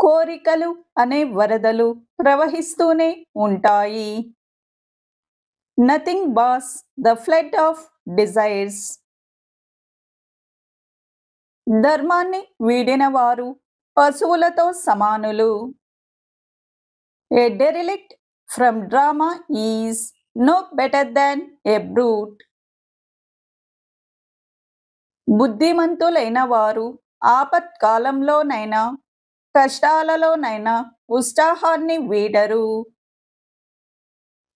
కోరికలు అనే వరదలు ప్రవహిస్తూనే ఉంటాయి. Nothing bars the flood of desires. ధర్మాన్ని వీడిన వారు పశువులతో సమానులు. A derelict from drama is no better than a brute. బుద్ధిమంతులైన వారు ఆపత్కాలంలోనైనా కష్టాలలోనైనా ఉత్సాహాన్ని వీడరు.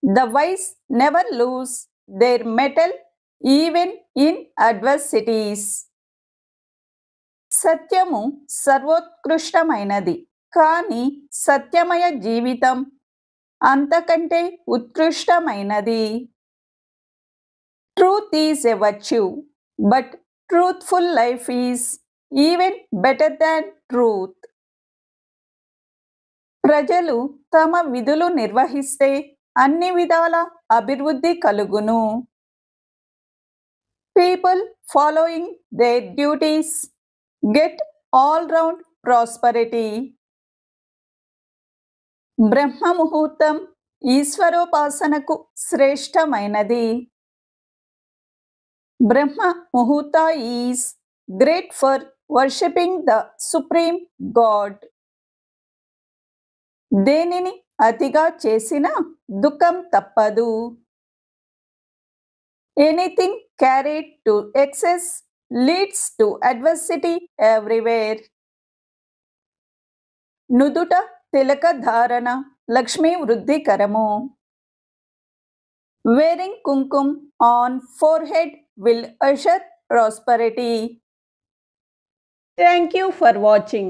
The wise never lose their mettle even in adversities. సత్యము సర్వోత్కృష్టమైనది, కానీ సత్యమయ జీవితం అంతకంటే ఉత్కృష్టమైనది. Truth is a virtue, but truthful life is even better than truth. ప్రజలు తమ విధులు నిర్వహిస్తే అన్ని విధాల అభివృద్ధి కలుగును. People following there duties get all round prosperity. బ్రహ్మ ముహూర్తం ఈశ్వరోపాసనకు శ్రేష్టమైనది. Brahma muhurta is great for worshipping the supreme god. దేనిని అతిగా చేసినా దుఃఖం తప్పదు. Anything carried to excess leads to adversity everywhere. నుదుట తిలక ధారణ లక్ష్మీ వృద్ధికరము. Wearing kumkum on forehead will assure prosperity. Thank you for watching.